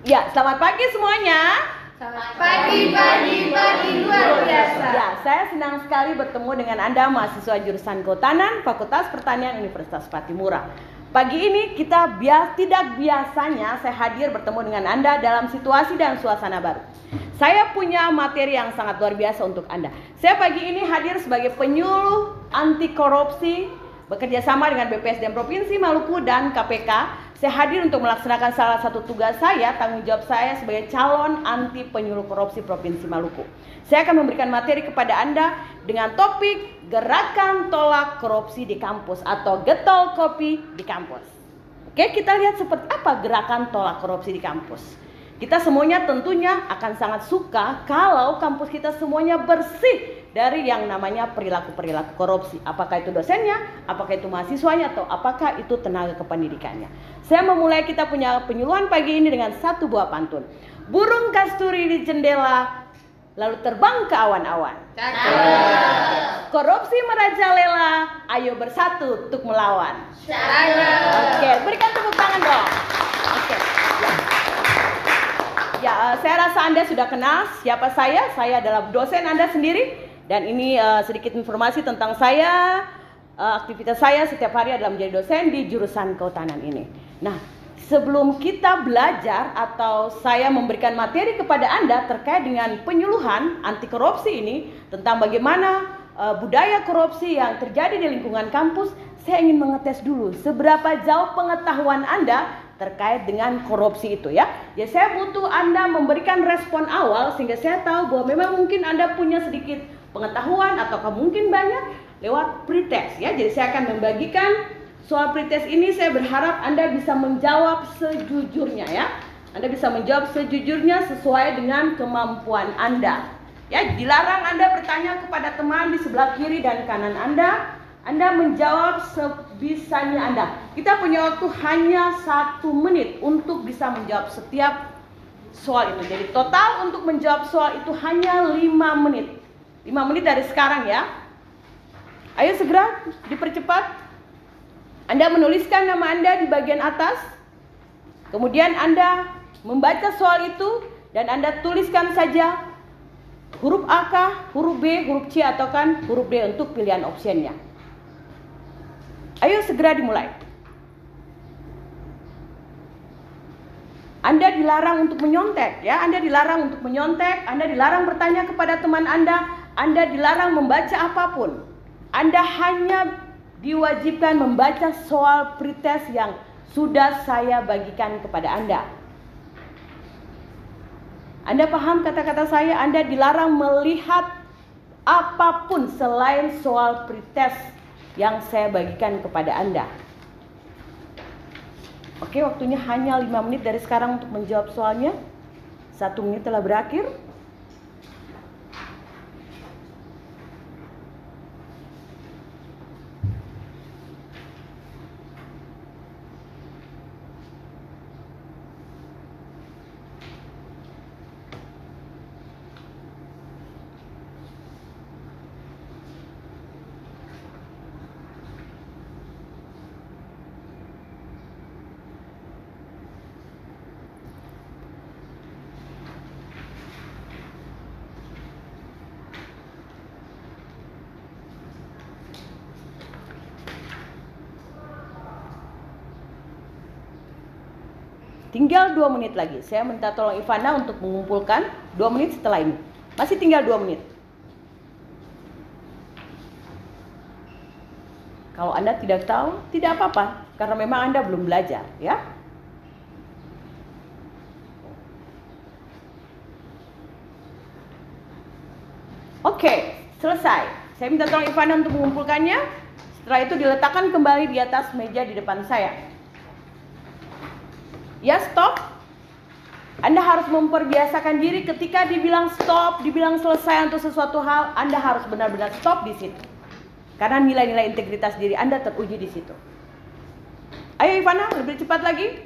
Ya, selamat pagi semuanya. Selamat pagi luar biasa. Ya, saya senang sekali bertemu dengan Anda mahasiswa jurusan Kehutanan Fakultas Pertanian Universitas Patimura. Pagi ini tidak biasanya saya hadir bertemu dengan Anda dalam situasi dan suasana baru. Saya punya materi yang sangat luar biasa untuk Anda. Saya pagi ini hadir sebagai penyuluh anti korupsi bekerja sama dengan BPSDM Provinsi Maluku dan KPK. Saya hadir untuk melaksanakan salah satu tugas saya, tanggung jawab saya sebagai calon anti penyuluh korupsi Provinsi Maluku. Saya akan memberikan materi kepada Anda dengan topik Gerakan Tolak Korupsi di Kampus atau Getol Kopi di Kampus. Oke, kita lihat seperti apa gerakan tolak korupsi di kampus. Kita semuanya tentunya akan sangat suka kalau kampus kita semuanya bersih dari yang namanya perilaku-perilaku korupsi. Apakah itu dosennya, apakah itu mahasiswanya, atau apakah itu tenaga kependidikannya. Saya memulai kita punya penyuluhan pagi ini dengan satu buah pantun. Burung kasturi di jendela, lalu terbang ke awan-awan. Korupsi merajalela, ayo bersatu untuk melawan. Oke, berikan tepuk tangan dong. Oke. Ya, saya rasa Anda sudah kenal siapa saya. Saya adalah dosen Anda sendiri. Dan ini sedikit informasi tentang saya. Aktivitas saya setiap hari adalah menjadi dosen di jurusan kehutanan ini. Nah, sebelum kita belajar atau saya memberikan materi kepada Anda terkait dengan penyuluhan anti korupsi ini, tentang bagaimana budaya korupsi yang terjadi di lingkungan kampus, saya ingin mengetes dulu seberapa jauh pengetahuan Anda terkait dengan korupsi itu ya. Ya, saya butuh Anda memberikan respon awal sehingga saya tahu bahwa memang mungkin Anda punya sedikit pengetahuan ataukah mungkin banyak lewat pretest ya. Jadi saya akan membagikan soal pretest ini. Saya berharap Anda bisa menjawab sejujurnya ya. Anda bisa menjawab sejujurnya sesuai dengan kemampuan Anda. Ya, dilarang Anda bertanya kepada teman di sebelah kiri dan kanan Anda. Anda menjawab sebisanya Anda. Kita punya waktu hanya 1 menit untuk bisa menjawab setiap soal itu. Jadi total untuk menjawab soal itu hanya 5 menit. 5 menit dari sekarang ya. Ayo segera dipercepat. Anda menuliskan nama Anda di bagian atas. Kemudian Anda membaca soal itu dan Anda tuliskan saja huruf A kah, huruf B, huruf C atau kan huruf D untuk pilihan optionnya. Ayo segera dimulai. Anda dilarang untuk menyontek ya, Anda dilarang untuk menyontek, Anda dilarang bertanya kepada teman Anda dilarang membaca apapun. Anda hanya diwajibkan membaca soal pretest yang sudah saya bagikan kepada Anda. Anda paham kata-kata saya? Anda dilarang melihat apapun selain soal pretest yang saya bagikan kepada Anda. Oke, waktunya hanya 5 menit dari sekarang untuk menjawab soalnya. 1 menit telah berakhir. Tinggal 2 menit lagi. Saya minta tolong Ivana untuk mengumpulkan 2 menit setelah ini. Masih tinggal 2 menit. Kalau Anda tidak tahu, tidak apa-apa, karena memang Anda belum belajar, ya. Oke, selesai. Saya minta tolong Ivana untuk mengumpulkannya. Setelah itu diletakkan kembali di atas meja di depan saya. Ya, stop. Anda harus memperbiasakan diri ketika dibilang stop, dibilang selesai untuk sesuatu hal, Anda harus benar-benar stop di situ. Karena nilai-nilai integritas diri Anda teruji di situ. Ayo Ivana, lebih cepat lagi.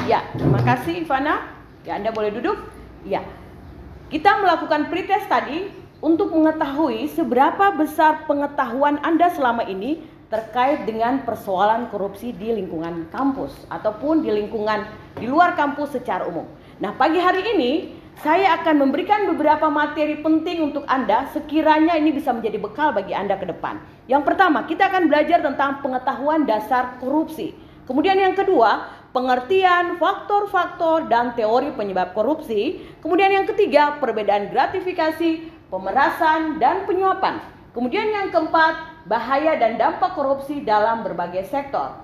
Ya, terima kasih Ivana. Ya, Anda boleh duduk. Ya. Kita melakukan pretest tadi untuk mengetahui seberapa besar pengetahuan Anda selama ini terkait dengan persoalan korupsi di lingkungan kampus ataupun di lingkungan di luar kampus secara umum. Nah, pagi hari ini saya akan memberikan beberapa materi penting untuk Anda, sekiranya ini bisa menjadi bekal bagi Anda ke depan. Yang pertama, kita akan belajar tentang pengetahuan dasar korupsi. Kemudian yang kedua, pengertian faktor-faktor dan teori penyebab korupsi. Kemudian yang ketiga, perbedaan gratifikasi, pemerasan, dan penyuapan. Kemudian yang keempat, bahaya dan dampak korupsi dalam berbagai sektor.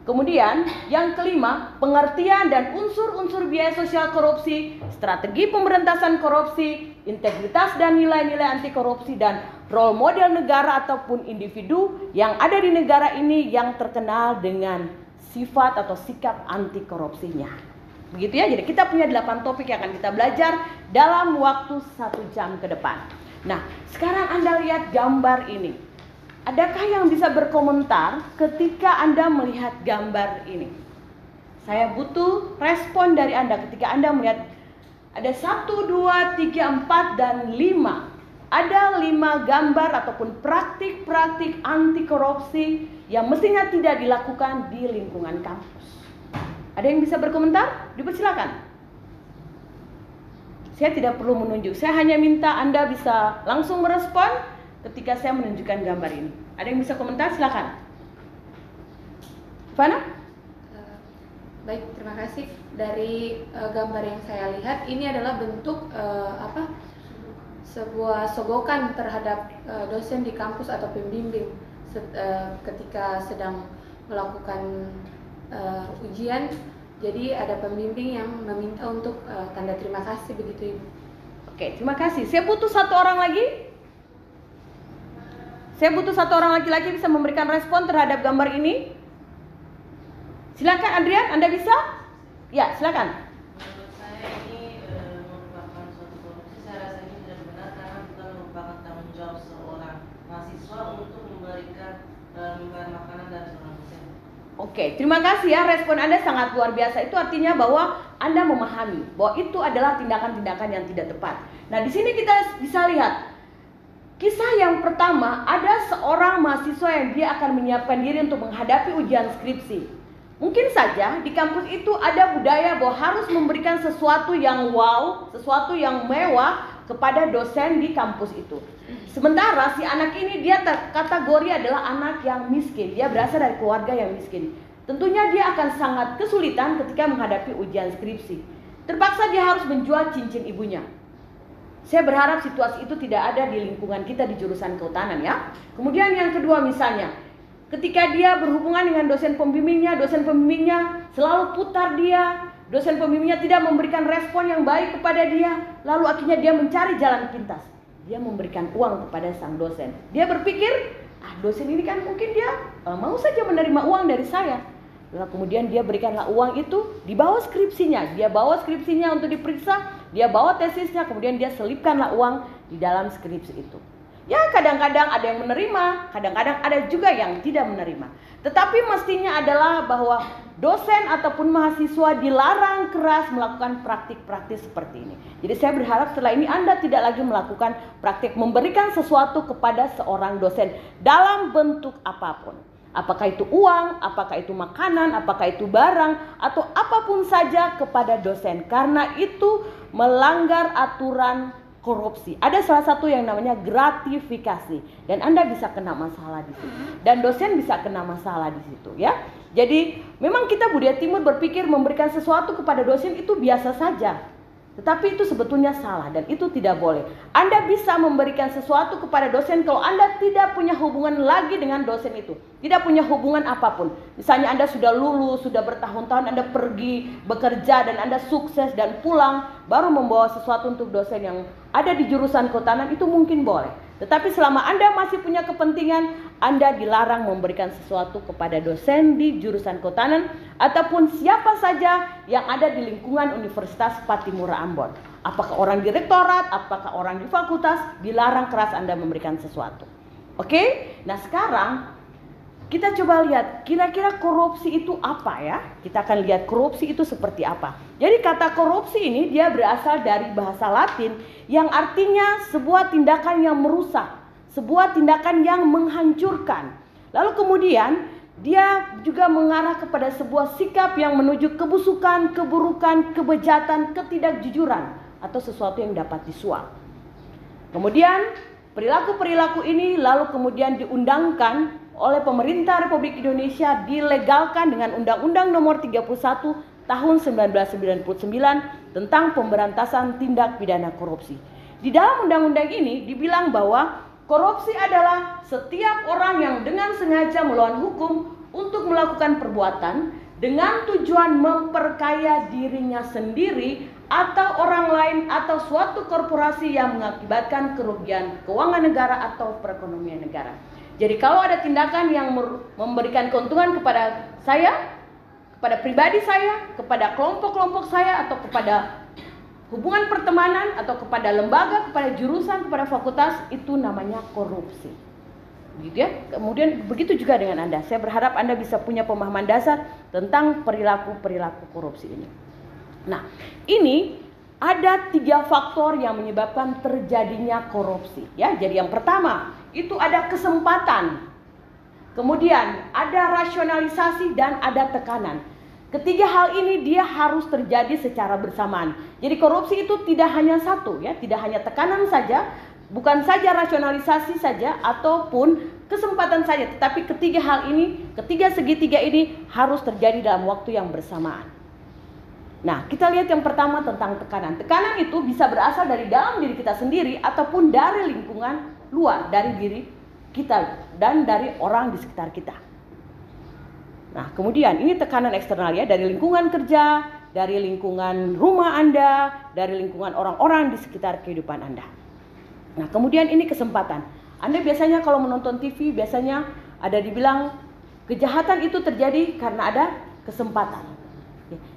Kemudian yang kelima, pengertian dan unsur-unsur biaya sosial korupsi, strategi pemberantasan korupsi, integritas dan nilai-nilai anti korupsi, dan role model negara ataupun individu yang ada di negara ini yang terkenal dengan sifat atau sikap anti korupsinya. Begitu ya, jadi kita punya 8 topik yang akan kita belajar dalam waktu 1 jam ke depan. Nah, sekarang Anda lihat gambar ini. Adakah yang bisa berkomentar ketika Anda melihat gambar ini? Saya butuh respon dari Anda ketika Anda melihat ada 1, 2, 3, 4, dan 5. Ada 5 gambar ataupun praktik-praktik anti korupsi yang mestinya tidak dilakukan di lingkungan kampus. Ada yang bisa berkomentar? Dipersilakan. Saya tidak perlu menunjuk, saya hanya minta Anda bisa langsung merespon ketika saya menunjukkan gambar ini. Ada yang bisa komentar? Silakan. Fana? Baik, terima kasih. Dari gambar yang saya lihat, ini adalah bentuk sebuah sogokan terhadap dosen di kampus atau pembimbing ketika sedang melakukan ujian. Jadi ada pembimbing yang meminta untuk tanda terima kasih, begitu Ibu. Oke, terima kasih. Saya butuh 1 orang lagi. Saya butuh 1 orang laki-laki bisa memberikan respon terhadap gambar ini. Silakan Adrian, Anda bisa? Ya, silakan. Menurut saya ini merupakan suatu korupsi. Saya rasa ini tidak benar karena bukan merupakan tanggung jawab seorang mahasiswa untuk memberikan makanan dan seorang dosen. Oke, terima kasih ya, respon Anda sangat luar biasa. Itu artinya bahwa Anda memahami bahwa itu adalah tindakan-tindakan yang tidak tepat. Nah, di sini kita bisa lihat kisah yang pertama, ada seorang mahasiswa yang dia akan menyiapkan diri untuk menghadapi ujian skripsi. Mungkin saja di kampus itu ada budaya bahwa harus memberikan sesuatu yang wow, sesuatu yang mewah kepada dosen di kampus itu. Sementara si anak ini dia kategori adalah anak yang miskin, dia berasal dari keluarga yang miskin. Tentunya dia akan sangat kesulitan ketika menghadapi ujian skripsi. Terpaksa dia harus menjual cincin ibunya. Saya berharap situasi itu tidak ada di lingkungan kita di jurusan kehutanan ya. Kemudian yang kedua misalnya, ketika dia berhubungan dengan dosen pembimbingnya selalu putar dia, dosen pembimbingnya tidak memberikan respon yang baik kepada dia, lalu akhirnya dia mencari jalan pintas. Dia memberikan uang kepada sang dosen. Dia berpikir, dosen ini kan mungkin dia mau saja menerima uang dari saya. Lalu kemudian dia berikanlah uang itu, dibawa skripsinya, dia bawa skripsinya untuk diperiksa, dia bawa tesisnya, kemudian dia selipkanlah uang di dalam skripsi itu. Ya kadang-kadang ada yang menerima, kadang-kadang ada juga yang tidak menerima. Tetapi mestinya adalah bahwa dosen ataupun mahasiswa dilarang keras melakukan praktik-praktik seperti ini. Jadi saya berharap setelah ini Anda tidak lagi melakukan praktik memberikan sesuatu kepada seorang dosen dalam bentuk apapun. Apakah itu uang, apakah itu makanan, apakah itu barang, atau apapun saja kepada dosen. Karena itu melanggar aturan korupsi. Ada salah satu yang namanya gratifikasi. Dan Anda bisa kena masalah di situ. Dan dosen bisa kena masalah di situ ya. Jadi memang kita budaya timur berpikir memberikan sesuatu kepada dosen itu biasa saja. Tetapi itu sebetulnya salah dan itu tidak boleh. Anda bisa memberikan sesuatu kepada dosen kalau Anda tidak punya hubungan lagi dengan dosen itu. Tidak punya hubungan apapun. Misalnya Anda sudah lulus, sudah bertahun-tahun Anda pergi bekerja dan Anda sukses dan pulang, baru membawa sesuatu untuk dosen yang ada di jurusan kehutanan, itu mungkin boleh. Tetapi selama Anda masih punya kepentingan, Anda dilarang memberikan sesuatu kepada dosen di jurusan kehutanan ataupun siapa saja yang ada di lingkungan Universitas Patimura Ambon. Apakah orang di rektorat, apakah orang di fakultas, dilarang keras Anda memberikan sesuatu. Oke? Nah sekarang kita coba lihat kira-kira korupsi itu apa ya? Kita akan lihat korupsi itu seperti apa. Jadi kata korupsi ini dia berasal dari bahasa Latin yang artinya sebuah tindakan yang merusak, sebuah tindakan yang menghancurkan. Lalu kemudian dia juga mengarah kepada sebuah sikap yang menuju kebusukan, keburukan, kebejatan, ketidakjujuran atau sesuatu yang dapat disuap. Kemudian perilaku-perilaku ini lalu kemudian diundangkan oleh pemerintah Republik Indonesia, dilegalkan dengan Undang-Undang Nomor 31 Tahun 1999 tentang pemberantasan tindak pidana korupsi. Di dalam undang-undang ini dibilang bahwa korupsi adalah setiap orang yang dengan sengaja melawan hukum untuk melakukan perbuatan dengan tujuan memperkaya dirinya sendiri atau orang lain atau suatu korporasi yang mengakibatkan kerugian keuangan negara atau perekonomian negara. Jadi kalau ada tindakan yang memberikan keuntungan kepada saya, kepada pribadi saya, kepada kelompok-kelompok saya, atau kepada hubungan pertemanan, atau kepada lembaga, kepada jurusan, kepada fakultas, itu namanya korupsi. Gitu ya. Kemudian begitu juga dengan Anda. Saya berharap Anda bisa punya pemahaman dasar tentang perilaku-perilaku korupsi ini. Nah, ini ada 3 faktor yang menyebabkan terjadinya korupsi. Ya, jadi yang pertama itu ada kesempatan, kemudian ada rasionalisasi dan ada tekanan. Ketiga hal ini dia harus terjadi secara bersamaan. Jadi korupsi itu tidak hanya satu, ya, tidak hanya tekanan saja, bukan saja rasionalisasi saja ataupun kesempatan saja, tetapi ketiga hal ini, ketiga segitiga ini harus terjadi dalam waktu yang bersamaan. Nah, kita lihat yang pertama tentang tekanan. Tekanan itu bisa berasal dari dalam diri kita sendiri ataupun dari lingkungan luar, dari diri kita dan dari orang di sekitar kita. Nah, kemudian ini tekanan eksternal ya, dari lingkungan kerja, dari lingkungan rumah Anda, dari lingkungan orang-orang di sekitar kehidupan Anda. Nah, kemudian ini kesempatan. Anda biasanya kalau menonton TV biasanya ada dibilang kejahatan itu terjadi karena ada kesempatan.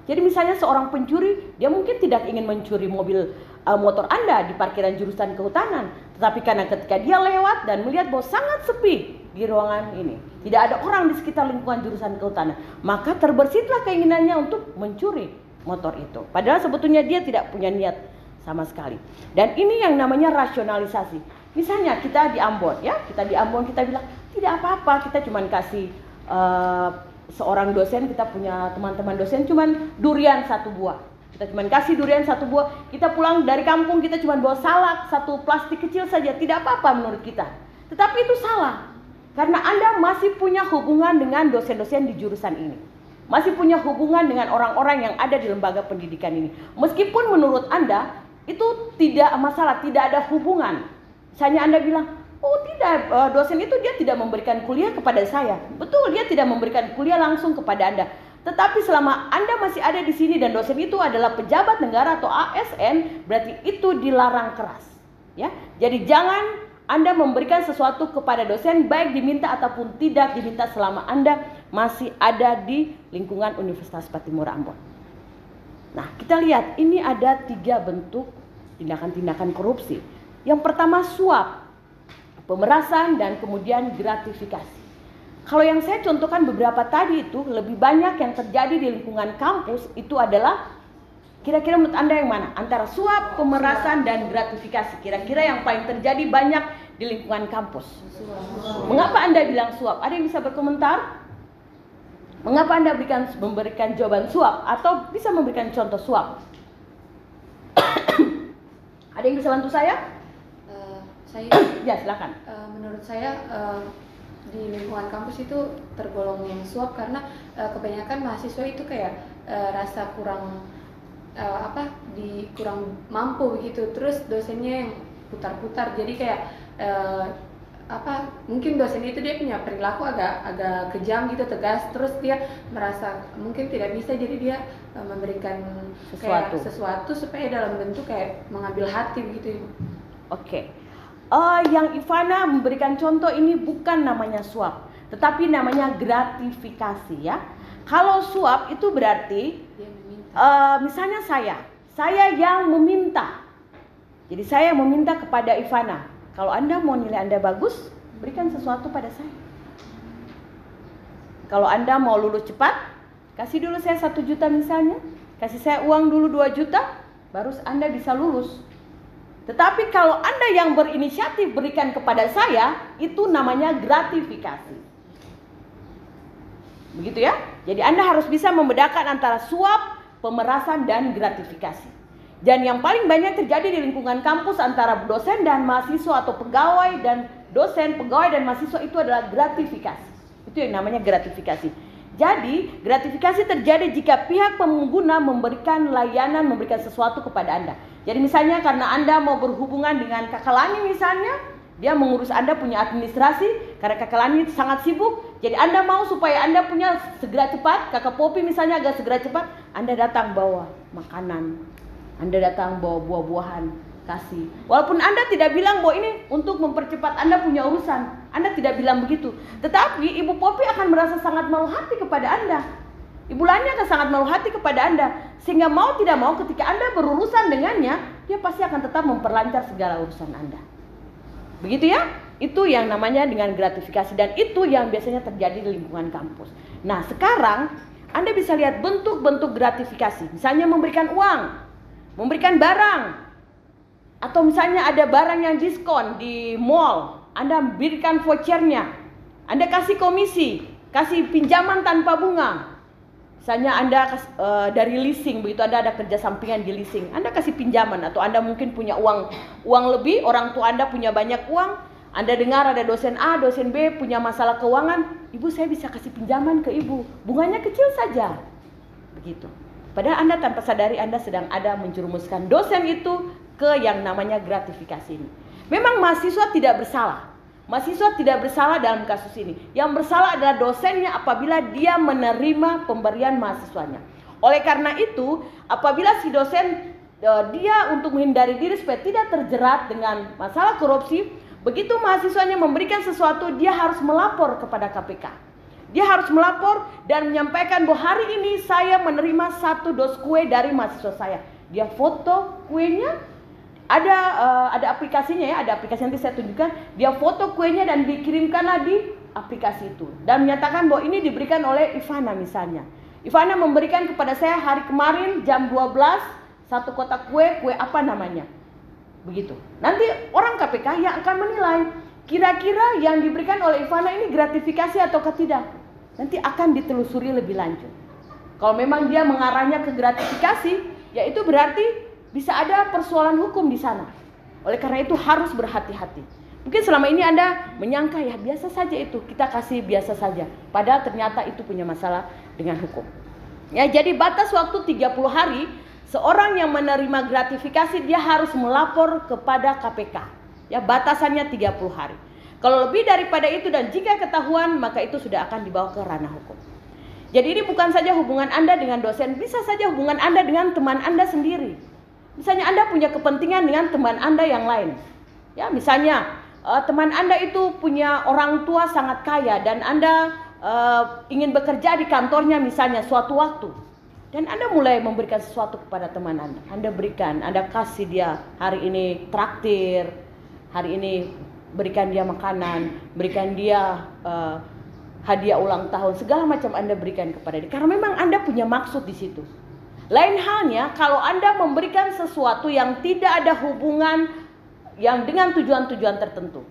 Jadi misalnya seorang pencuri, dia mungkin tidak ingin mencuri motor Anda di parkiran jurusan kehutanan, tetapi karena ketika dia lewat dan melihat bahwa sangat sepi di ruangan ini, tidak ada orang di sekitar lingkungan jurusan kehutanan, maka terbersihlah keinginannya untuk mencuri motor itu. Padahal sebetulnya dia tidak punya niat sama sekali. Dan ini yang namanya rasionalisasi. Misalnya kita di Ambon, ya, kita bilang tidak apa-apa, kita cuma kasih seorang dosen, kita punya teman-teman dosen cuman durian 1 buah. Kita cuman kasih durian 1 buah. Kita pulang dari kampung kita cuman bawa salak 1 plastik kecil saja. Tidak apa-apa menurut kita. Tetapi itu salah. Karena Anda masih punya hubungan dengan dosen-dosen di jurusan ini. Masih punya hubungan dengan orang-orang yang ada di lembaga pendidikan ini. Meskipun menurut Anda itu tidak masalah, tidak ada hubungan. Misalnya Anda bilang, oh tidak, dosen itu dia tidak memberikan kuliah kepada saya. Betul, dia tidak memberikan kuliah langsung kepada Anda. Tetapi selama Anda masih ada di sini dan dosen itu adalah pejabat negara atau ASN, berarti itu dilarang keras. Ya, jadi jangan Anda memberikan sesuatu kepada dosen baik diminta ataupun tidak diminta selama Anda masih ada di lingkungan Universitas Patimura Ambon. Nah, kita lihat ini ada 3 bentuk tindakan-tindakan korupsi. Yang pertama suap, pemerasan, dan kemudian gratifikasi. Kalau yang saya contohkan beberapa tadi itu lebih banyak yang terjadi di lingkungan kampus itu adalah kira-kira menurut Anda yang mana? Antara suap, pemerasan, dan gratifikasi. Kira-kira yang paling terjadi banyak di lingkungan kampus. Mengapa Anda bilang suap? Ada yang bisa berkomentar? Mengapa Anda memberikan jawaban suap atau bisa memberikan contoh suap? Ada yang bisa bantu saya? Saya Ya, silakan. Menurut saya di lingkungan kampus itu tergolong yang suap karena kebanyakan mahasiswa itu kayak rasa kurang kurang mampu begitu, terus dosennya yang putar-putar, jadi kayak mungkin dosen itu dia punya perilaku agak kejam gitu, tegas, terus dia merasa mungkin tidak bisa, jadi dia memberikan sesuatu supaya dalam bentuk kayak mengambil hati begitu. Oke. Yang Ivana memberikan contoh ini bukan namanya suap, tetapi namanya gratifikasi ya. Kalau suap itu berarti misalnya saya yang meminta. Jadi saya meminta kepada Ivana, kalau Anda mau nilai Anda bagus, berikan sesuatu pada saya. kalau Anda mau lulus cepat, kasih dulu saya 1 juta misalnya, kasih saya uang dulu 2 juta, baru Anda bisa lulus. Tetapi kalau Anda yang berinisiatif berikan kepada saya, itu namanya gratifikasi. Begitu ya. Jadi Anda harus bisa membedakan antara suap, pemerasan, dan gratifikasi. Dan yang paling banyak terjadi di lingkungan kampus antara dosen dan mahasiswa atau pegawai dan dosen, pegawai dan mahasiswa itu adalah gratifikasi. Itu yang namanya gratifikasi. Jadi gratifikasi terjadi jika pihak pengguna memberikan layanan, memberikan sesuatu kepada Anda. Jadi misalnya karena Anda mau berhubungan dengan Kakak Lani misalnya, dia mengurus Anda punya administrasi, karena Kakak Lani sangat sibuk, jadi Anda mau supaya Anda punya segera cepat, Kakak Popi misalnya agak segera cepat, Anda datang bawa makanan, Anda datang bawa buah-buahan, kasih. Walaupun Anda tidak bilang bahwa ini untuk mempercepat Anda punya urusan, Anda tidak bilang begitu. Tetapi Ibu Popi akan merasa sangat malu hati kepada Anda. Ibu Lani akan sangat malu hati kepada Anda. Sehingga mau tidak mau ketika Anda berurusan dengannya, dia pasti akan tetap memperlancar segala urusan Anda. Begitu ya? Itu yang namanya dengan gratifikasi. Dan itu yang biasanya terjadi di lingkungan kampus. Nah sekarang Anda bisa lihat bentuk-bentuk gratifikasi. Misalnya memberikan uang, memberikan barang, atau misalnya ada barang yang diskon di mall, Anda berikan vouchernya, Anda kasih komisi, kasih pinjaman tanpa bunga. Misalnya Anda dari leasing, begitu ada kerja sampingan di leasing, Anda kasih pinjaman, atau Anda mungkin punya uang lebih, orang tua Anda punya banyak uang, Anda dengar ada dosen A, dosen B punya masalah keuangan, ibu saya bisa kasih pinjaman ke ibu, bunganya kecil saja, begitu. Padahal Anda tanpa sadari Anda sedang ada menjerumuskan dosen itu ke yang namanya gratifikasi ini. Memang mahasiswa tidak bersalah. Mahasiswa tidak bersalah dalam kasus ini. Yang bersalah adalah dosennya apabila dia menerima pemberian mahasiswanya. Oleh karena itu, apabila si dosen dia untuk menghindari diri supaya tidak terjerat dengan masalah korupsi, begitu mahasiswanya memberikan sesuatu, dia harus melapor kepada KPK. Dia harus melapor dan menyampaikan bahwa hari ini saya menerima 1 dos kue dari mahasiswa saya. Dia foto kuenya. Ada aplikasinya ya, ada aplikasi nanti saya tunjukkan. Dia foto kuenya dan dikirimkanlah di aplikasi itu dan menyatakan bahwa ini diberikan oleh Ivana misalnya. Ivana memberikan kepada saya hari kemarin jam 12 1 kotak kue apa namanya. Begitu. Nanti orang KPK yang akan menilai kira-kira yang diberikan oleh Ivana ini gratifikasi atau tidak. Nanti akan ditelusuri lebih lanjut. Kalau memang dia mengarahnya ke gratifikasi, ya itu berarti bisa ada persoalan hukum di sana. Oleh karena itu harus berhati-hati. Mungkin selama ini Anda menyangka ya biasa saja itu, kita kasih biasa saja. Padahal ternyata itu punya masalah dengan hukum. Ya, jadi batas waktu 30 hari, seorang yang menerima gratifikasi dia harus melapor kepada KPK. Ya, batasannya 30 hari. Kalau lebih daripada itu dan jika ketahuan, maka itu sudah akan dibawa ke ranah hukum. Jadi ini bukan saja hubungan Anda dengan dosen, bisa saja hubungan Anda dengan teman Anda sendiri. Misalnya Anda punya kepentingan dengan teman Anda yang lain. Ya, misalnya teman Anda itu punya orang tua sangat kaya dan Anda ingin bekerja di kantornya misalnya suatu waktu. Dan Anda mulai memberikan sesuatu kepada teman Anda. Anda berikan, Anda kasih dia hari ini traktir, hari ini berikan dia makanan, berikan dia hadiah ulang tahun, segala macam Anda berikan kepada dia. Karena memang Anda punya maksud di situ. Lain halnya kalau Anda memberikan sesuatu yang tidak ada hubungan yang dengan tujuan-tujuan tertentu.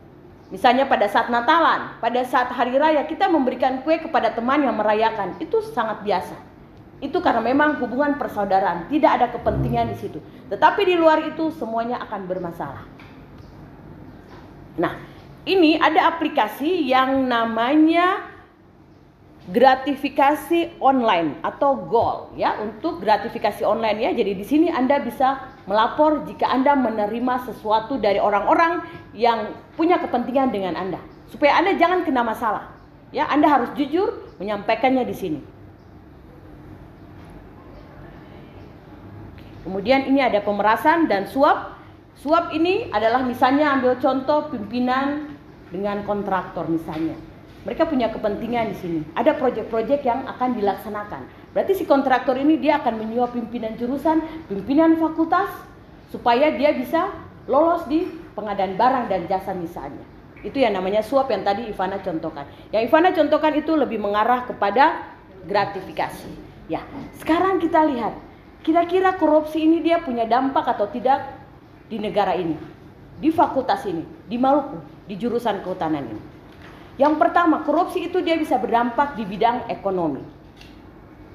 Misalnya pada saat Natalan, pada saat Hari Raya kita memberikan kue kepada teman yang merayakan. Itu sangat biasa. Itu karena memang hubungan persaudaraan, tidak ada kepentingan di situ. Tetapi di luar itu semuanya akan bermasalah. Nah, ini ada aplikasi yang namanya gratifikasi online atau GOL ya, untuk gratifikasi online ya. Jadi di sini Anda bisa melapor jika Anda menerima sesuatu dari orang-orang yang punya kepentingan dengan Anda, supaya Anda jangan kena masalah. Ya, Anda harus jujur menyampaikannya di sini. Kemudian ini ada pemerasan dan suap. Suap ini adalah misalnya ambil contoh pimpinan dengan kontraktor misalnya. Mereka punya kepentingan di sini. Ada proyek-proyek yang akan dilaksanakan. Berarti si kontraktor ini dia akan menyuap pimpinan jurusan, pimpinan fakultas supaya dia bisa lolos di pengadaan barang dan jasa misalnya. Itu yang namanya suap yang tadi Ivana contohkan. Yang Ivana contohkan itu lebih mengarah kepada gratifikasi. Ya, sekarang kita lihat, kira-kira korupsi ini dia punya dampak atau tidak di negara ini, di fakultas ini, di Maluku, di jurusan kehutanan ini. Yang pertama, korupsi itu dia bisa berdampak di bidang ekonomi.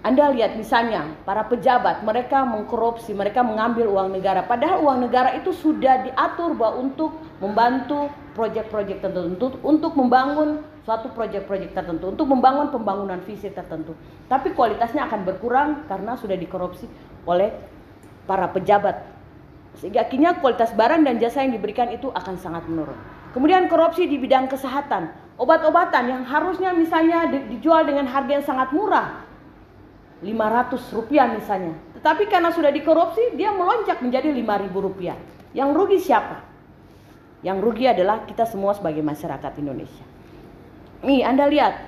Anda lihat misalnya para pejabat, mereka mengkorupsi, mereka mengambil uang negara. Padahal uang negara itu sudah diatur bahwa untuk membantu proyek-proyek tertentu, untuk membangun suatu proyek-proyek tertentu, untuk membangun pembangunan visi tertentu. Tapi kualitasnya akan berkurang karena sudah dikorupsi oleh para pejabat. Sehingga akhirnya kualitas barang dan jasa yang diberikan itu akan sangat menurun. Kemudian korupsi di bidang kesehatan. Obat-obatan yang harusnya misalnya dijual dengan harga yang sangat murah, Rp500 misalnya. Tetapi karena sudah dikorupsi, dia melonjak menjadi Rp5.000. Yang rugi siapa? Yang rugi adalah kita semua sebagai masyarakat Indonesia. Nih, Anda lihat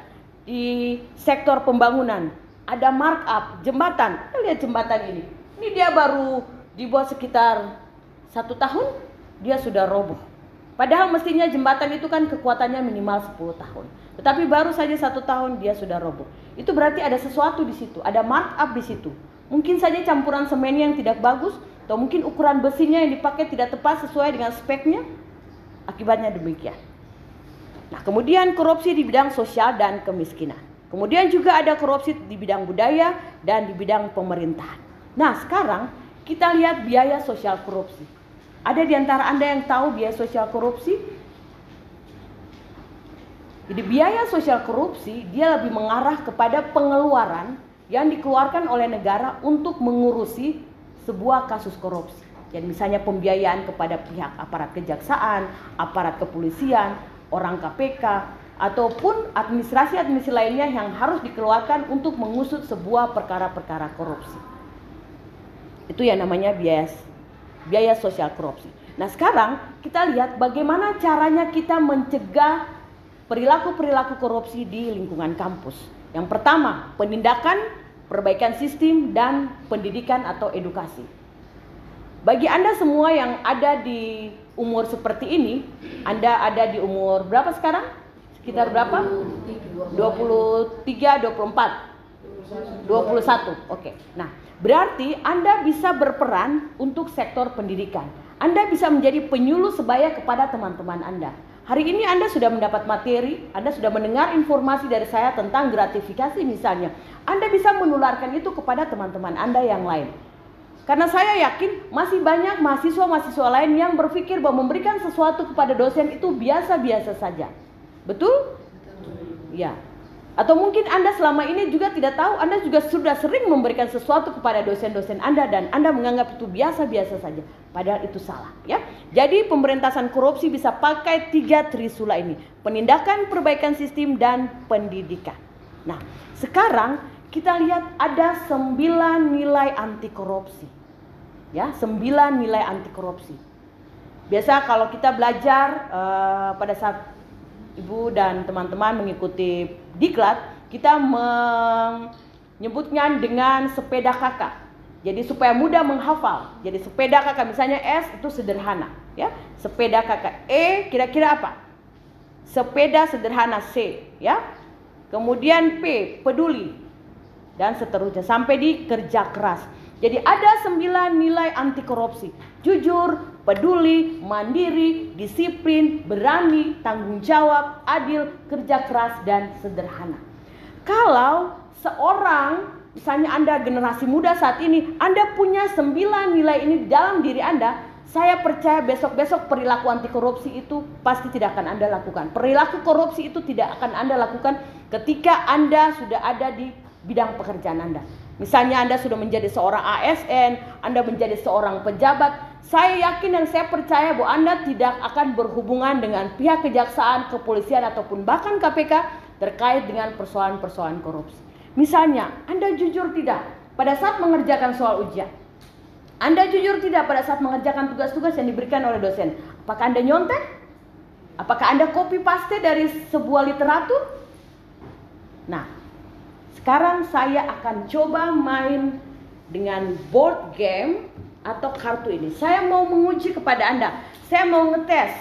di sektor pembangunan ada markup jembatan. Anda lihat jembatan ini. Ini dia baru dibuat sekitar 1 tahun, dia sudah roboh. Padahal mestinya jembatan itu kan kekuatannya minimal 10 tahun. Tetapi baru saja 1 tahun dia sudah roboh. Itu berarti ada sesuatu di situ, ada markup di situ. Mungkin saja campuran semennya yang tidak bagus, atau mungkin ukuran besinya yang dipakai tidak tepat sesuai dengan speknya. Akibatnya demikian. Nah, kemudian korupsi di bidang sosial dan kemiskinan. Kemudian juga ada korupsi di bidang budaya dan di bidang pemerintahan. Nah, sekarang kita lihat biaya sosial korupsi. Ada di antara Anda yang tahu biaya sosial korupsi? Jadi biaya sosial korupsi dia lebih mengarah kepada pengeluaran yang dikeluarkan oleh negara untuk mengurusi sebuah kasus korupsi. Jadi misalnya pembiayaan kepada pihak aparat kejaksaan, aparat kepolisian, orang KPK, ataupun administrasi-administrasi lainnya yang harus dikeluarkan untuk mengusut sebuah perkara-perkara korupsi. Itu yang namanya biaya sosial korupsi. Nah, sekarang kita lihat bagaimana caranya kita mencegah perilaku-perilaku korupsi di lingkungan kampus. Yang pertama, penindakan, perbaikan sistem, dan pendidikan atau edukasi. Bagi Anda semua yang ada di umur seperti ini, Anda ada di umur berapa sekarang? Sekitar berapa? 23, 24, 21. Oke. Nah, berarti Anda bisa berperan untuk sektor pendidikan. Anda bisa menjadi penyuluh sebaya kepada teman-teman Anda. Hari ini Anda sudah mendapat materi, Anda sudah mendengar informasi dari saya tentang gratifikasi misalnya. Anda bisa menularkan itu kepada teman-teman Anda yang lain. Karena saya yakin masih banyak mahasiswa-mahasiswa lain yang berpikir bahwa memberikan sesuatu kepada dosen itu biasa-biasa saja. Betul? Ya. Atau mungkin Anda selama ini juga tidak tahu, Anda juga sudah sering memberikan sesuatu kepada dosen-dosen Anda dan Anda menganggap itu biasa-biasa saja. Padahal itu salah, ya. Jadi pemberantasan korupsi bisa pakai 3 trisula ini: penindakan, perbaikan sistem, dan pendidikan. Nah, sekarang kita lihat ada 9 nilai anti korupsi. Ya, 9 nilai anti korupsi. Biasa kalau kita belajar pada saat Ibu dan teman-teman mengikuti diklat, kita menyebutnya dengan sepeda kakak. Jadi supaya mudah menghafal. Jadi sepeda kakak misalnya S itu sederhana, ya. Sepeda kakak. E kira-kira apa? Sepeda sederhana C, ya. Kemudian P peduli dan seterusnya sampai di kerja keras. Jadi ada 9 nilai anti korupsi: jujur, peduli, mandiri, disiplin, berani, tanggung jawab, adil, kerja keras, dan sederhana. Kalau seorang, misalnya Anda generasi muda saat ini, Anda punya 9 nilai ini di dalam diri Anda, saya percaya besok-besok perilaku anti korupsi itu pasti tidak akan Anda lakukan. Perilaku korupsi itu tidak akan Anda lakukan ketika Anda sudah ada di bidang pekerjaan Anda. Misalnya Anda sudah menjadi seorang ASN, Anda menjadi seorang pejabat, saya yakin dan saya percaya bahwa Anda tidak akan berhubungan dengan pihak kejaksaan, kepolisian, ataupun bahkan KPK terkait dengan persoalan-persoalan korupsi. Misalnya, Anda jujur tidak pada saat mengerjakan soal ujian. Anda jujur tidak pada saat mengerjakan tugas-tugas yang diberikan oleh dosen. Apakah Anda nyontek? Apakah Anda copy paste dari sebuah literatur? Nah, sekarang saya akan coba main dengan board game atau kartu ini. Saya mau menguji kepada Anda. Saya mau ngetes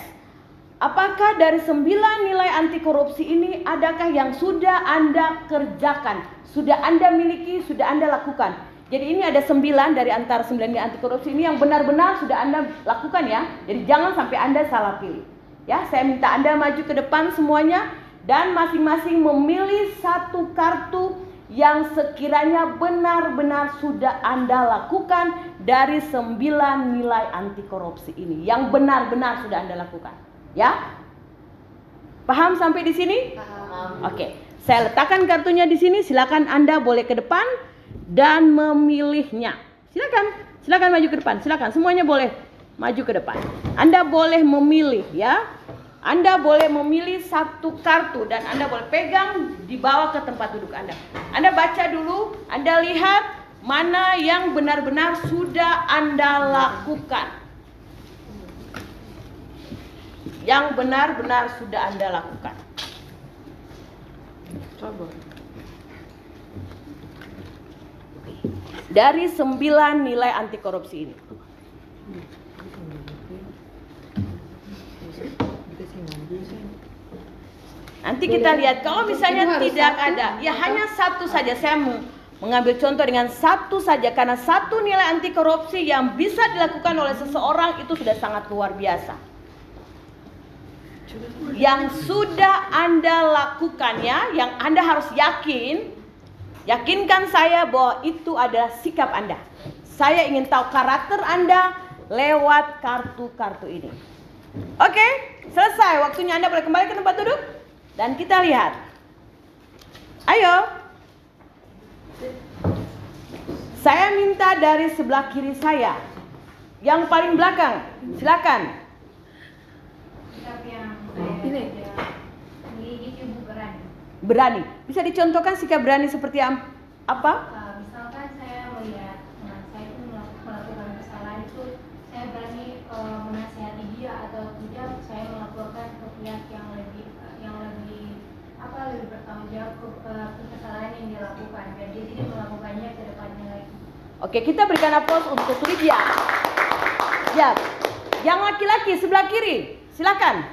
Apakah dari 9 nilai anti korupsi ini adakah yang sudah Anda kerjakan, sudah Anda miliki, sudah Anda lakukan? Jadi ini ada 9 dari antara 9 nilai anti korupsi ini yang benar-benar sudah Anda lakukan ya. Jadi jangan sampai Anda salah pilih. Ya, saya minta Anda maju ke depan semuanya dan masing-masing memilih satu kartu yang sekiranya benar-benar sudah Anda lakukan dari 9 nilai anti korupsi ini, yang benar-benar sudah Anda lakukan. Ya, paham sampai di sini? Paham. Oke, saya letakkan kartunya di sini. Silakan Anda boleh ke depan dan memilihnya. Silakan maju ke depan. Silakan, semuanya boleh maju ke depan. Anda boleh memilih ya. Anda boleh memilih satu kartu dan Anda boleh pegang dibawa ke tempat duduk Anda. Anda baca dulu, Anda lihat mana yang benar-benar sudah Anda lakukan. Yang benar-benar sudah Anda lakukan. Coba. Dari 9 nilai anti korupsi ini. Nanti kita lihat kalau misalnya tidak ada, ya hanya satu saja. Saya mengambil contoh dengan satu saja karena satu nilai anti korupsi yang bisa dilakukan oleh seseorang itu sudah sangat luar biasa. Yang sudah Anda lakukannya, yang Anda harus yakinkan saya bahwa itu adalah sikap Anda. Saya ingin tahu karakter Anda lewat kartu-kartu ini. Oke, selesai. Waktunya Anda boleh kembali ke tempat duduk dan kita lihat. Ayo. Saya minta dari sebelah kiri saya, yang paling belakang, silakan. Berani. Bisa dicontohkan sikap berani seperti apa? Misalkan saya melihat teman saya itu melakukan kesalahan itu, saya berani menasihati dia atau tidak, saya melaporkan ke pihak yang lebih bertanggung jawab ke kesalahan yang dia lakukan dan dia tidak melakukannya ke depannya lagi. Oke, kita berikan aplaus untuk Lydia. Ya, yang laki-laki sebelah kiri, silakan.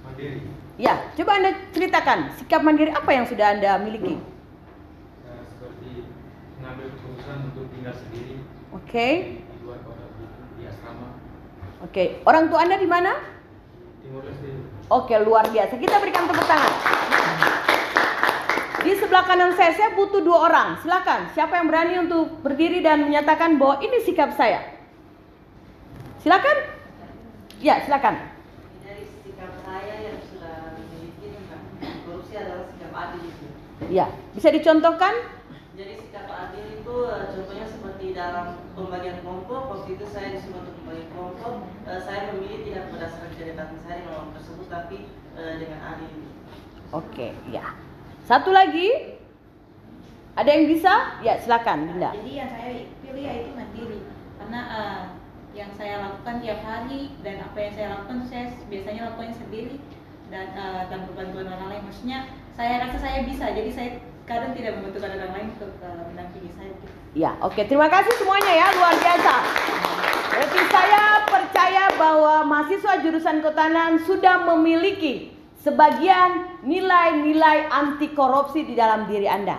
Mandiri. Ya, coba Anda ceritakan sikap mandiri apa yang sudah Anda miliki. Seperti mengambil keputusan untuk tinggal sendiri. Oke. Di luar kota, di asrama. Oke, orang tua Anda di mana? Timur Leste. Oke, luar biasa. Kita berikan tepuk tangan. Di sebelah kanan saya butuh 2 orang. Silakan. Siapa yang berani untuk berdiri dan menyatakan bahwa ini sikap saya? Silakan. Ya, silakan. Dari sikap saya yang sudah dimiliki tentang korupsi adalah sikap adil itu. Ya, bisa dicontohkan? Jadi sikap adil itu contohnya seperti dalam pembagian kelompok. Waktu itu saya disuruh untuk membagi kelompok. Saya memilih tidak berdasarkan kedekatan saya dengan orang tersebut, tapi dengan adil. Oke, ya. Satu lagi. Ada yang bisa? Ya, silakan, Dinda. Jadi yang saya pilih yaitu mandiri karena yang saya lakukan tiap hari dan apa yang saya lakukan saya biasanya lakukan sendiri dan tanpa bantuan orang lain. Maksudnya saya rasa saya bisa, jadi saya kadang tidak membutuhkan orang lain untuk mendampingi saya. Ya, oke. Terima kasih semuanya ya, luar biasa. Berarti saya percaya bahwa mahasiswa jurusan kehutanan sudah memiliki sebagian nilai-nilai anti korupsi di dalam diri Anda.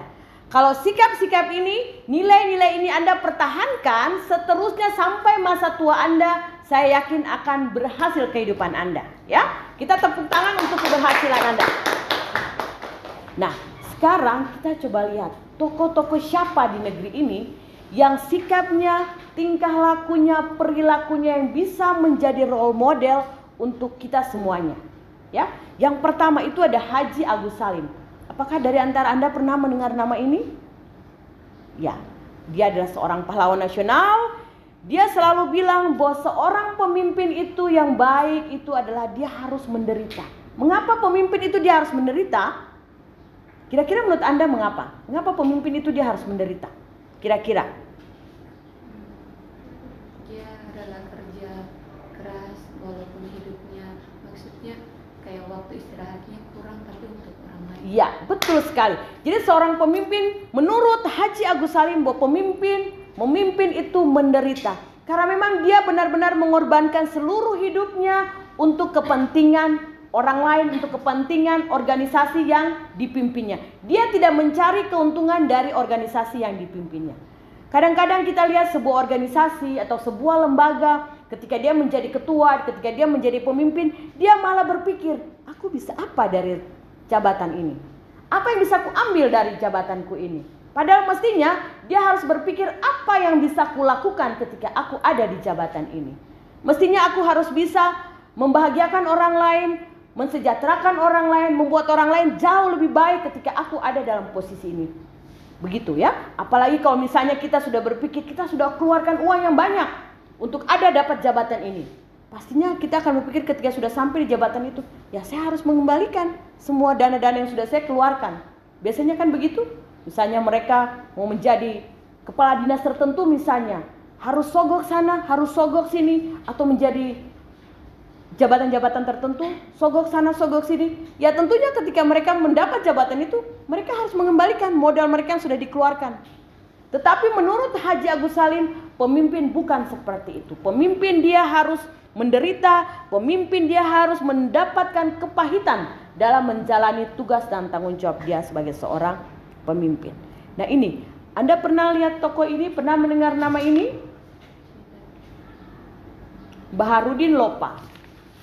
Kalau sikap-sikap ini, nilai-nilai ini Anda pertahankan seterusnya sampai masa tua Anda, saya yakin akan berhasil kehidupan Anda. Ya, kita tepuk tangan untuk keberhasilan Anda. Nah, sekarang kita coba lihat tokoh-tokoh siapa di negeri ini yang sikapnya, tingkah lakunya, perilakunya yang bisa menjadi role model untuk kita semuanya. Ya, yang pertama itu ada Haji Agus Salim. Apakah dari antara Anda pernah mendengar nama ini? Ya, dia adalah seorang pahlawan nasional. Dia selalu bilang bahwa seorang pemimpin itu yang baik itu adalah dia harus menderita. Mengapa pemimpin itu dia harus menderita? Kira-kira menurut Anda mengapa? Mengapa pemimpin itu dia harus menderita? Kira-kira? Dia adalah kerja keras walaupun hidupnya, maksudnya kayak waktu istirahatnya kurang tapi untuk orang lain. Iya, betul sekali. Jadi seorang pemimpin, menurut Haji Agus Salim, bahwa memimpin itu menderita. Karena memang dia benar-benar mengorbankan seluruh hidupnya untuk kepentingan orang lain, untuk kepentingan organisasi yang dipimpinnya. Dia tidak mencari keuntungan dari organisasi yang dipimpinnya. Kadang-kadang kita lihat sebuah organisasi atau sebuah lembaga, ketika dia menjadi ketua, ketika dia menjadi pemimpin, dia malah berpikir, aku bisa apa dari jabatan ini? Apa yang bisa aku ambil dari jabatanku ini? Padahal mestinya dia harus berpikir apa yang bisa kulakukan ketika aku ada di jabatan ini. Mestinya aku harus bisa membahagiakan orang lain, mensejahterakan orang lain, membuat orang lain jauh lebih baik ketika aku ada dalam posisi ini. Begitu ya. Apalagi kalau misalnya kita sudah berpikir, kita sudah keluarkan uang yang banyak untuk ada dapat jabatan ini. Pastinya kita akan berpikir ketika sudah sampai di jabatan itu, ya saya harus mengembalikan semua dana-dana yang sudah saya keluarkan. Biasanya kan begitu. Misalnya mereka mau menjadi kepala dinas tertentu misalnya, harus sogok sana, harus sogok sini, atau menjadi jabatan-jabatan tertentu, sogok sana, sogok sini. Ya tentunya ketika mereka mendapat jabatan itu, mereka harus mengembalikan modal mereka yang sudah dikeluarkan. Tetapi menurut Haji Agus Salim, pemimpin bukan seperti itu. Pemimpin dia harus menderita, pemimpin dia harus mendapatkan kepahitan dalam menjalani tugas dan tanggung jawab dia sebagai seorang pemimpin. Nah ini, Anda pernah lihat tokoh ini, pernah mendengar nama ini? Baharudin Lopa.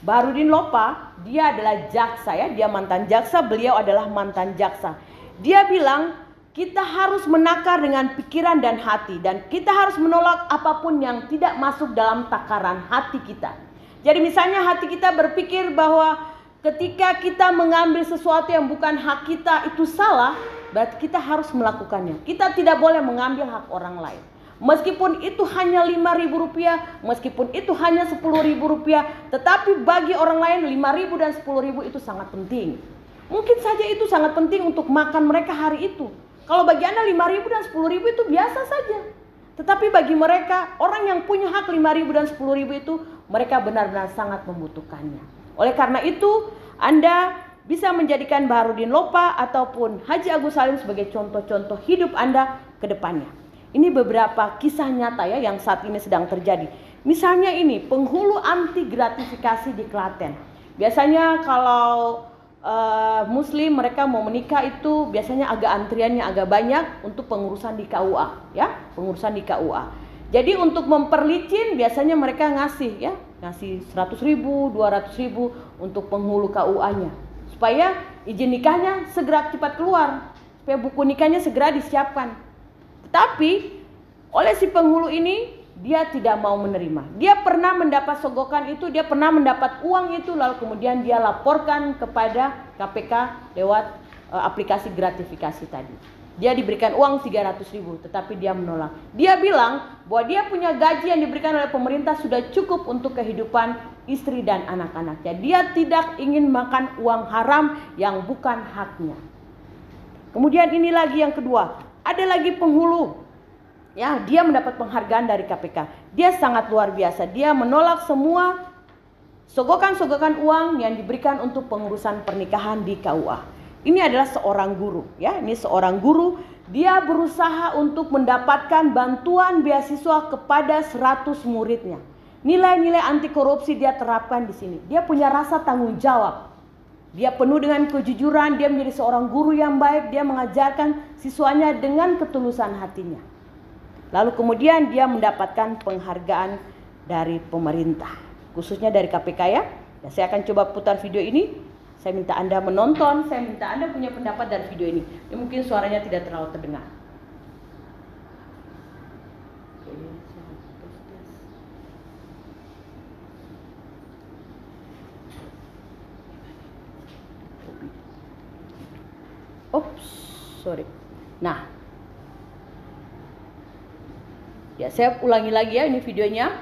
Baharudin Lopa, dia adalah jaksa ya, dia mantan jaksa, beliau adalah mantan jaksa. Dia bilang, kita harus menakar dengan pikiran dan hati, dan kita harus menolak apapun yang tidak masuk dalam takaran hati kita. Jadi misalnya hati kita berpikir bahwa ketika kita mengambil sesuatu yang bukan hak kita itu salah, berarti kita harus melakukannya. Kita tidak boleh mengambil hak orang lain. Meskipun itu hanya Rp5.000, meskipun itu hanya Rp10.000, tetapi bagi orang lain Rp5.000 dan Rp10.000 itu sangat penting. Mungkin saja itu sangat penting untuk makan mereka hari itu. Kalau bagi Anda Rp5.000 dan Rp10.000 itu biasa saja. Tetapi bagi mereka, orang yang punya hak Rp5.000 dan Rp10.000 itu, mereka benar-benar sangat membutuhkannya. Oleh karena itu, Anda bisa menjadikan Baharudin Lopa ataupun Haji Agus Salim sebagai contoh-contoh hidup Anda ke depannya. Ini beberapa kisah nyata ya yang saat ini sedang terjadi. Misalnya ini, penghulu anti gratifikasi di Klaten. Biasanya kalau Muslim mereka mau menikah itu biasanya agak antriannya agak banyak untuk pengurusan di KUA ya, pengurusan di KUA. Jadi untuk memperlicin biasanya mereka ngasih 100.000, 200.000 untuk penghulu KUA-nya supaya izin nikahnya segera cepat keluar, supaya buku nikahnya segera disiapkan. Tetapi oleh si penghulu ini dia tidak mau menerima. Dia pernah mendapat sogokan itu, dia pernah mendapat uang itu, lalu kemudian dia laporkan kepada KPK lewat aplikasi gratifikasi tadi. Dia diberikan uang 300.000, tetapi dia menolak. Dia bilang bahwa dia punya gaji yang diberikan oleh pemerintah sudah cukup untuk kehidupan istri dan anak-anaknya. Dia tidak ingin makan uang haram yang bukan haknya. Kemudian ini lagi yang kedua, ada lagi penghulu. Ya, dia mendapat penghargaan dari KPK. Dia sangat luar biasa. Dia menolak semua sogokan-sogokan uang yang diberikan untuk pengurusan pernikahan di KUA. Ini adalah seorang guru, ya. Ini seorang guru, dia berusaha untuk mendapatkan bantuan beasiswa kepada 100 muridnya. Nilai-nilai anti korupsi dia terapkan di sini. Dia punya rasa tanggung jawab. Dia penuh dengan kejujuran, dia menjadi seorang guru yang baik, dia mengajarkan siswanya dengan ketulusan hatinya. Lalu kemudian dia mendapatkan penghargaan dari pemerintah, khususnya dari KPK ya. Dan saya akan coba putar video ini. Saya minta Anda menonton, saya minta Anda punya pendapat dari video ini. Ini mungkin suaranya tidak terlalu terdengar. Oops, sorry. Nah, ya, saya ulangi lagi ya ini videonya.